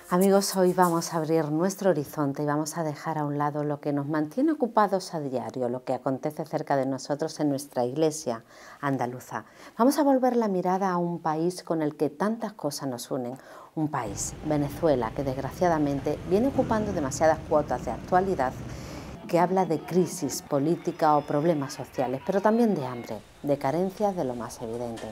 Amigos, hoy vamos a abrir nuestro horizonte y vamos a dejar a un lado lo que nos mantiene ocupados a diario, lo que acontece cerca de nosotros en nuestra iglesia andaluza. Vamos a volver la mirada a un país con el que tantas cosas nos unen. Un país, Venezuela, que desgraciadamente viene ocupando demasiadas cuotas de actualidad, que habla de crisis política o problemas sociales, pero también de hambre, de carencias de lo más evidente.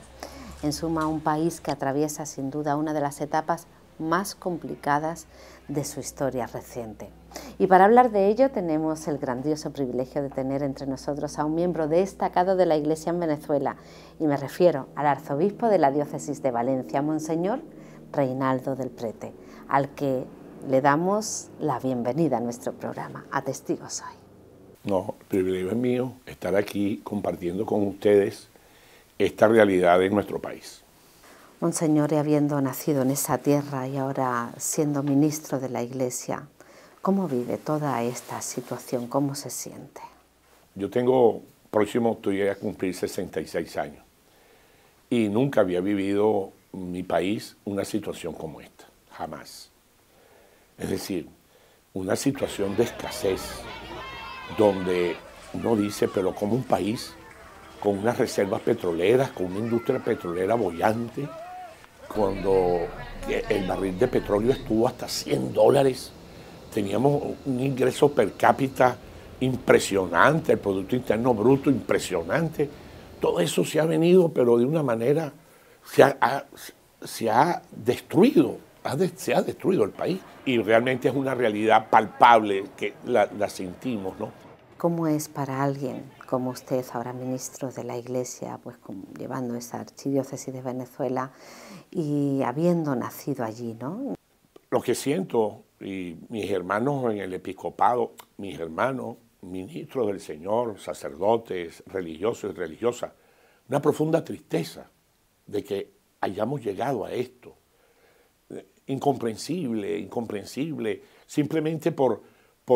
En suma, un país que atraviesa sin duda una de las etapas más complicadas de su historia reciente. Y para hablar de ello tenemos el grandioso privilegio de tener entre nosotros a un miembro destacado de la Iglesia en Venezuela, y me refiero al arzobispo de la diócesis de Valencia, Monseñor Reinaldo del Prete, al que le damos la bienvenida a nuestro programa, a Testigos Hoy. No, el privilegio es mío estar aquí compartiendo con ustedes esta realidad de nuestro país. Monseñor, y habiendo nacido en esa tierra y ahora siendo ministro de la Iglesia, ¿cómo vive toda esta situación? ¿Cómo se siente? Yo estoy a cumplir 66 años y nunca había vivido en mi país una situación como esta, jamás. Es decir, una situación de escasez donde uno dice, pero como un país con unas reservas petroleras, con una industria petrolera boyante, cuando el barril de petróleo estuvo hasta $100, teníamos un ingreso per cápita impresionante, el Producto Interno Bruto impresionante. Todo eso se ha venido, pero de una manera, se ha destruido el país. Y realmente es una realidad palpable que la sentimos, ¿no? ¿Cómo es para alguien como usted, ahora ministro de la Iglesia, pues llevando esa archidiócesis de Venezuela y habiendo nacido allí, ¿no? Lo que siento, y mis hermanos en el episcopado, mis hermanos, ministros del Señor, sacerdotes, religiosos y religiosas, una profunda tristeza de que hayamos llegado a esto. Incomprensible, simplemente por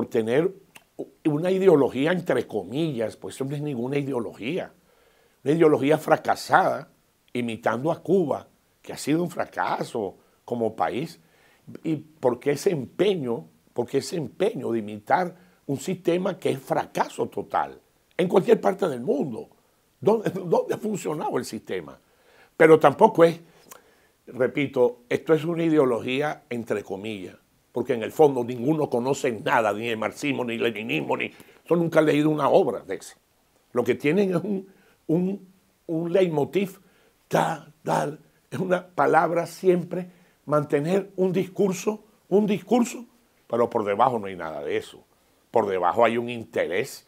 tener una ideología entre comillas, pues eso no es ninguna ideología. Una ideología fracasada, imitando a Cuba, que ha sido un fracaso como país. ¿Y por qué ese empeño de imitar un sistema que es fracaso total en cualquier parte del mundo? ¿Dónde ha funcionado el sistema? Pero tampoco es, repito, esto es una ideología entre comillas, porque en el fondo ninguno conoce nada, ni el marxismo, ni el leninismo, yo nunca he leído una obra de eso. Lo que tienen es un leitmotiv, tal, es una palabra siempre, mantener un discurso, pero por debajo no hay nada de eso. Por debajo hay un interés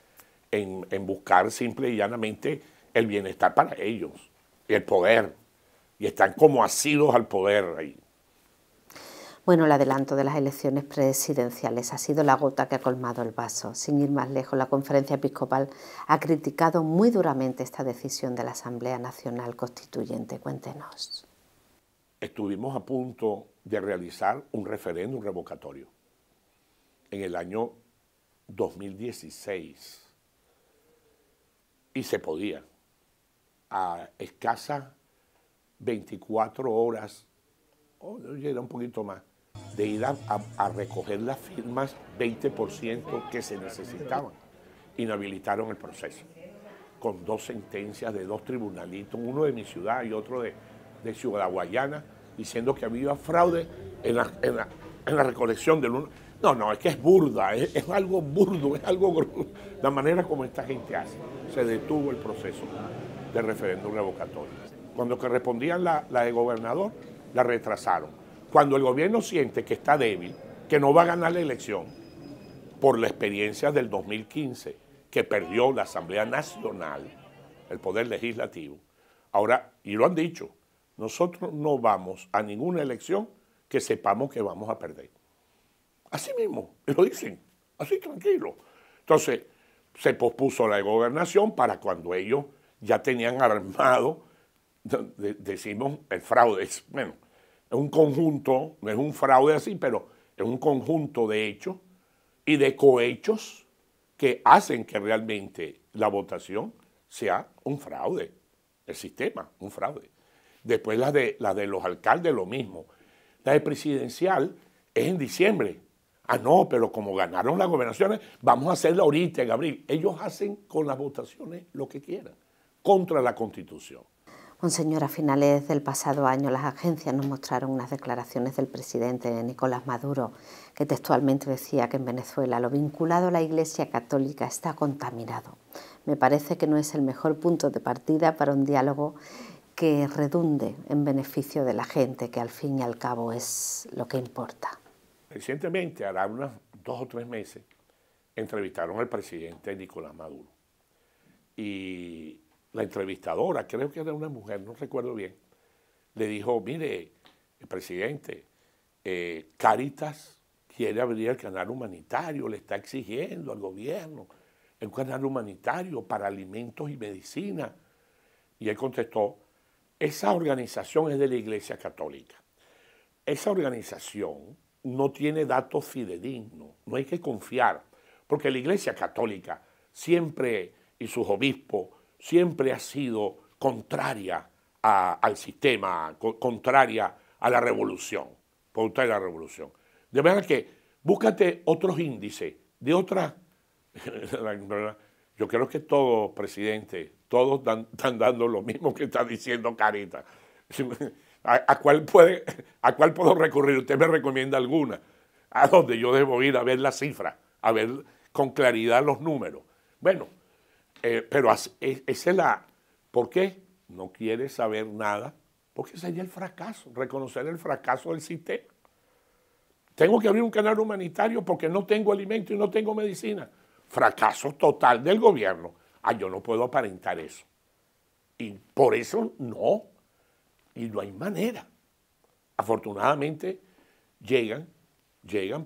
en buscar simple y llanamente el bienestar para ellos, y el poder, y están como asidos al poder ahí. Bueno, el adelanto de las elecciones presidenciales ha sido la gota que ha colmado el vaso. Sin ir más lejos, la Conferencia Episcopal ha criticado muy duramente esta decisión de la Asamblea Nacional Constituyente. Cuéntenos. Estuvimos a punto de realizar un referéndum revocatorio en el año 2016 y se podía, a escasas 24 horas, era un poquito más, de ir a recoger las firmas 20% que se necesitaban. Inhabilitaron el proceso con 2 sentencias de 2 tribunalitos, uno de mi ciudad y otro de Ciudad Guayana, diciendo que había fraude en la recolección del uno. No, es que es burda, es algo burdo, es algo la manera como esta gente hace. Se detuvo el proceso de referéndum revocatorio. Cuando correspondían la de gobernador, la retrasaron. Cuando el gobierno siente que está débil, que no va a ganar la elección, por la experiencia del 2015, que perdió la Asamblea Nacional, el Poder Legislativo, ahora, y lo han dicho, nosotros no vamos a ninguna elección que sepamos que vamos a perder. Así mismo, lo dicen, así tranquilo. Entonces, se pospuso la gobernación para cuando ellos ya tenían armado, decimos, el fraude. Bueno, es un conjunto, no es un fraude así, pero es un conjunto de hechos y de cohechos que hacen que realmente la votación sea un fraude, el sistema, un fraude. Después la de los alcaldes, lo mismo. La de presidencial es en diciembre. Ah, no, pero como ganaron las gobernaciones, vamos a hacerla ahorita, en abril. Ellos hacen con las votaciones lo que quieran, contra la Constitución. Monseñor, a finales del pasado año las agencias nos mostraron unas declaraciones del presidente Nicolás Maduro que textualmente decía que en Venezuela lo vinculado a la Iglesia Católica está contaminado. Me parece que no es el mejor punto de partida para un diálogo que redunde en beneficio de la gente, que al fin y al cabo es lo que importa. Recientemente, hará unos 2 o 3 meses, entrevistaron al presidente Nicolás Maduro. Y la entrevistadora, creo que era una mujer, no recuerdo bien, le dijo, mire, el presidente, Cáritas quiere abrir el canal humanitario, le está exigiendo al gobierno un canal humanitario para alimentos y medicina. Y él contestó, esa organización es de la Iglesia Católica. Esa organización no tiene datos fidedignos, no hay que confiar, porque la Iglesia Católica siempre, y sus obispos, siempre ha sido contraria al sistema, contraria a la revolución, contraria a la revolución. De manera que búscate otros índices de otras. Yo creo que todos, presidente, todos están dando lo mismo que está diciendo Cáritas. ¿A cuál puedo recurrir? Usted me recomienda alguna. ¿A dónde yo debo ir a ver las cifras? A ver con claridad los números. Bueno, pero esa es la... ¿Por qué? No quiere saber nada, porque sería el fracaso, reconocer el fracaso del sistema. Tengo que abrir un canal humanitario porque no tengo alimento y no tengo medicina. Fracaso total del gobierno. Ah, yo no puedo aparentar eso. Y por eso no. Y no hay manera. Afortunadamente llegan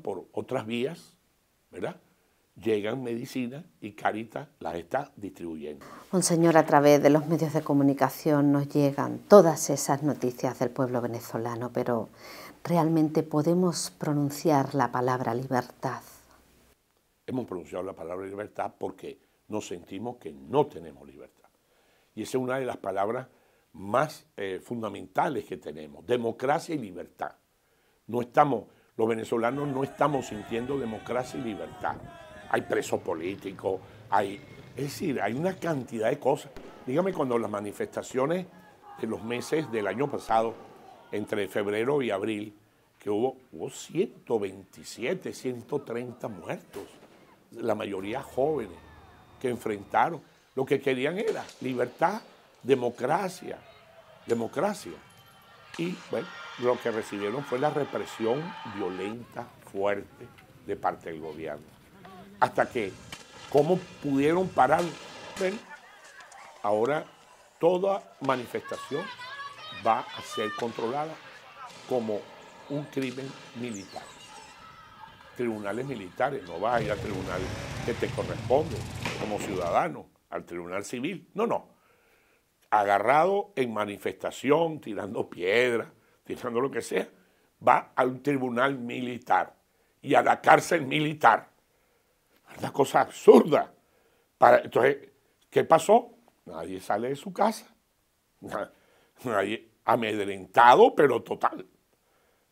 por otras vías, ¿verdad? Llegan medicinas y Cáritas las está distribuyendo. Monseñor, a través de los medios de comunicación nos llegan todas esas noticias del pueblo venezolano, pero ¿realmente podemos pronunciar la palabra libertad? Hemos pronunciado la palabra libertad porque nos sentimos que no tenemos libertad. Y esa es una de las palabras más fundamentales que tenemos, democracia y libertad. Los venezolanos no estamos sintiendo democracia y libertad. Hay presos políticos, es decir, hay una cantidad de cosas. Dígame, cuando las manifestaciones de los meses del año pasado, entre febrero y abril, que hubo 127, 130 muertos, la mayoría jóvenes, que enfrentaron. Lo que querían era libertad, democracia. Y bueno, lo que recibieron fue la represión violenta, fuerte, de parte del gobierno. Hasta que, ¿cómo pudieron parar? Bueno, ahora toda manifestación va a ser controlada como un crimen militar. Tribunales militares, no vas a ir al tribunal que te corresponde como ciudadano, al tribunal civil. No. Agarrado en manifestación, tirando piedras, tirando lo que sea, va al tribunal militar y a la cárcel militar. Una cosa absurda. Entonces, ¿qué pasó? Nadie sale de su casa. Nadie, amedrentado, pero total.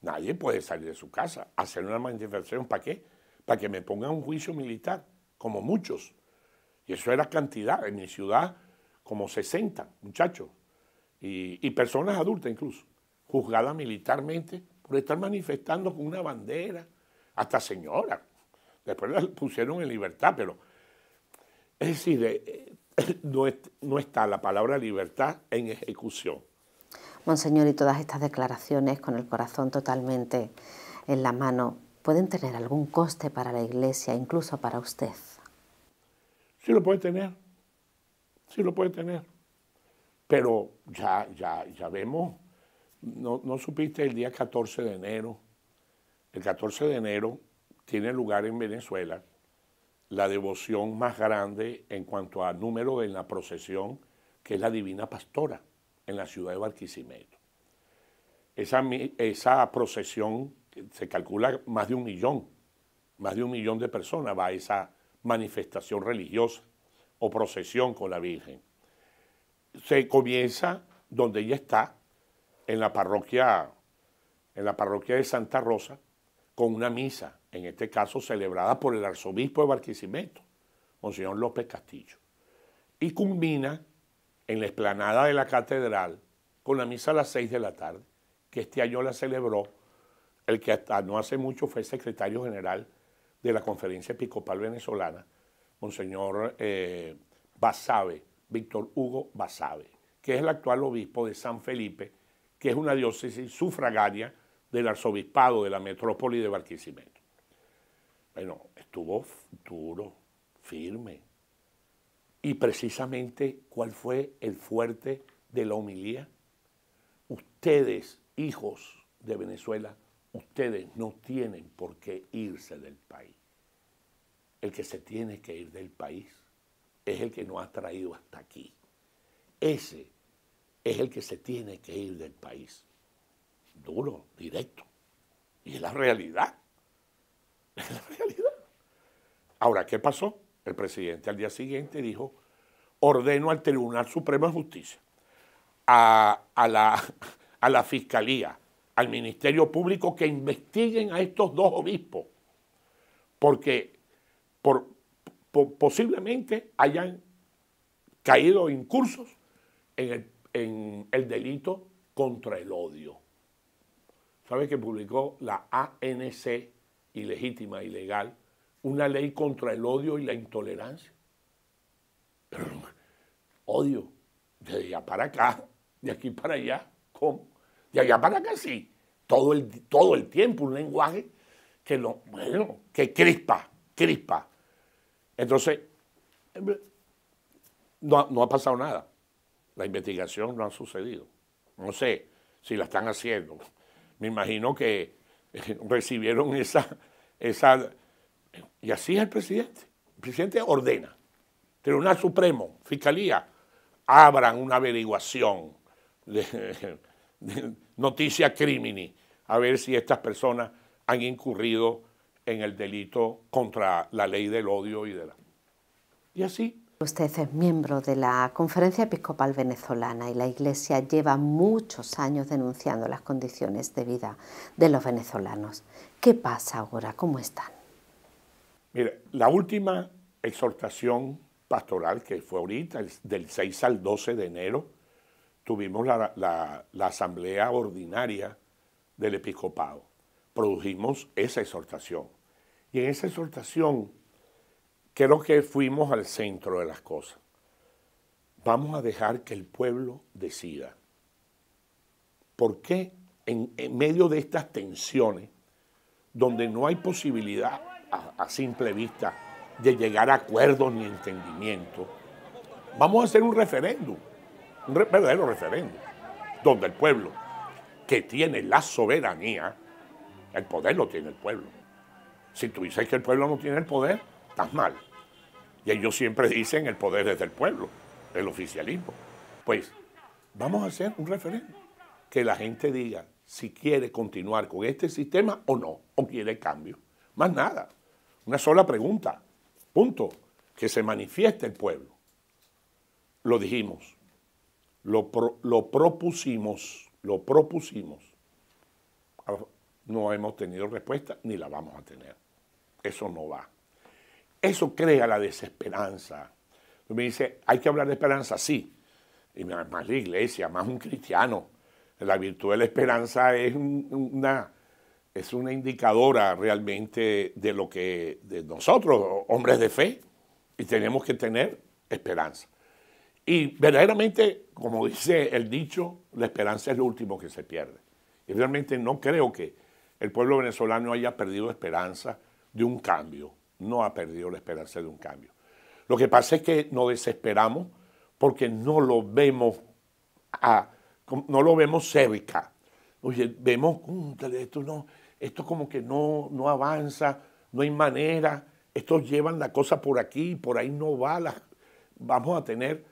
Nadie puede salir de su casa. Hacer una manifestación, ¿para qué? Para que me pongan un juicio militar, como muchos. Y eso era cantidad. En mi ciudad, como 60 muchachos. Y personas adultas incluso, juzgadas militarmente por estar manifestando con una bandera. Hasta señoras. Después las pusieron en libertad, pero... Es decir, no está la palabra libertad en ejecución. Monseñor, y todas estas declaraciones, con el corazón totalmente en la mano, ¿pueden tener algún coste para la Iglesia, incluso para usted? Sí lo puede tener, pero ya vemos, no supiste el día 14 de enero. El 14 de enero tiene lugar en Venezuela la devoción más grande en cuanto a número en la procesión, que es la Divina Pastora, en la ciudad de Barquisimeto. Esa procesión, se calcula más de 1 millón de personas va a esa manifestación religiosa o procesión con la Virgen. Se comienza donde ella está, en la parroquia de Santa Rosa, con una misa, en este caso celebrada por el arzobispo de Barquisimeto, Monseñor López Castillo, y culmina en la explanada de la catedral con la misa a las 6 de la tarde, que este año la celebró el que hasta no hace mucho fue secretario general de la Conferencia Episcopal Venezolana, Monseñor Basabe, Víctor Hugo Basabe, que es el actual obispo de San Felipe, que es una diócesis sufragánea del arzobispado de la metrópoli de Barquisimeto. Bueno, estuvo duro, firme. Y precisamente, ¿cuál fue el fuerte de la homilía? Ustedes, hijos de Venezuela, ustedes no tienen por qué irse del país. El que se tiene que ir del país es el que nos ha traído hasta aquí. Ese es el que se tiene que ir del país. Duro, directo. Y es la realidad. Es la realidad. Ahora, ¿qué pasó? El presidente al día siguiente dijo, ordeno al Tribunal Supremo de Justicia, a la Fiscalía, al Ministerio Público que investiguen a estos dos obispos, porque posiblemente hayan caído incursos en el delito contra el odio. ¿Sabe que publicó la ANC, ilegítima, ilegal, una ley contra el odio y la intolerancia? Pero odio, de allá para acá, de aquí para allá, ¿cómo? De allá para acá sí, todo el tiempo, un lenguaje que crispa. Entonces, no ha pasado nada. La investigación no ha sucedido. No sé si la están haciendo. Me imagino que recibieron esa... Y así es el presidente. El presidente ordena. Tribunal Supremo, Fiscalía, abran una averiguación de noticia crimini, a ver si estas personas han incurrido en el delito contra la ley del odio y así. Usted es miembro de la Conferencia Episcopal Venezolana y la Iglesia lleva muchos años denunciando las condiciones de vida de los venezolanos. ¿Qué pasa ahora? ¿Cómo están? Mire, la última exhortación pastoral, que fue ahorita, del 6 al 12 de enero, tuvimos la asamblea ordinaria del episcopado. Produjimos esa exhortación. Y en esa exhortación creo que fuimos al centro de las cosas. Vamos a dejar que el pueblo decida. ¿Por qué en medio de estas tensiones, donde no hay posibilidad a simple vista de llegar a acuerdos ni entendimiento, vamos a hacer un referéndum, un verdadero referéndum, donde el pueblo, que tiene la soberanía, el poder lo tiene el pueblo. Si tú dices que el pueblo no tiene el poder, estás mal. Y ellos siempre dicen el poder es del pueblo, el oficialismo. Pues vamos a hacer un referéndum, que la gente diga si quiere continuar con este sistema o no, o quiere cambio. Más nada, una sola pregunta, punto, que se manifieste el pueblo. Lo dijimos, lo propusimos. No hemos tenido respuesta ni la vamos a tener. Eso no va. Eso crea la desesperanza. Me dice, hay que hablar de esperanza, sí. Y más la iglesia, más un cristiano. La virtud de la esperanza es una indicadora realmente de lo que de nosotros, hombres de fe, y tenemos que tener esperanza. Y verdaderamente, como dice el dicho, la esperanza es lo último que se pierde. Y realmente no creo que el pueblo venezolano haya perdido esperanza de un cambio. No ha perdido la esperanza de un cambio. Lo que pasa es que nos desesperamos porque no lo vemos cerca. Oye, vemos, esto como que no avanza, no hay manera, estos llevan la cosa por aquí, por ahí no va, vamos a tener...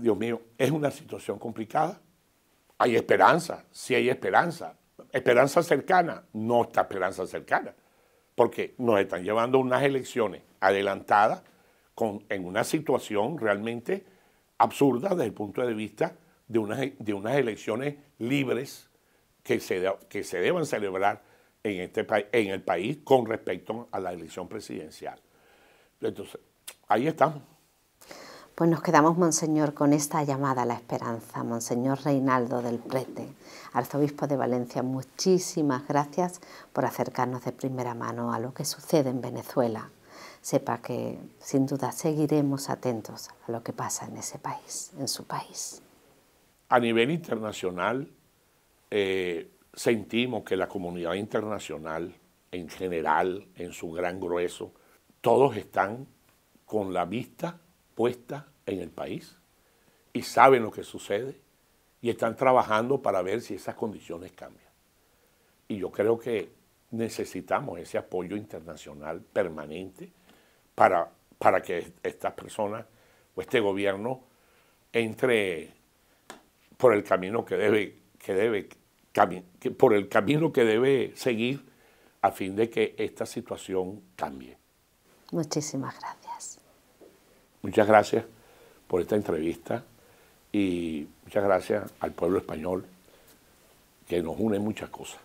Dios mío, es una situación complicada. Hay esperanza, sí hay esperanza. Esperanza cercana, no está esperanza cercana, porque nos están llevando unas elecciones adelantadas en una situación realmente absurda desde el punto de vista de unas elecciones libres que se deban celebrar en el país con respecto a la elección presidencial. Entonces, ahí estamos. Pues nos quedamos, Monseñor, con esta llamada a la esperanza. Monseñor Reinaldo del Prete, arzobispo de Valencia, muchísimas gracias por acercarnos de primera mano a lo que sucede en Venezuela. Sepa que, sin duda, seguiremos atentos a lo que pasa en ese país, en su país. A nivel internacional, sentimos que la comunidad internacional, en general, en su gran grueso, todos están con la vista puesta en el país y saben lo que sucede y están trabajando para ver si esas condiciones cambian. Y yo creo que necesitamos ese apoyo internacional permanente para que estas personas o este gobierno entre por el camino que debe seguir a fin de que esta situación cambie. Muchísimas gracias. Muchas gracias por esta entrevista y muchas gracias al pueblo español, que nos une muchas cosas.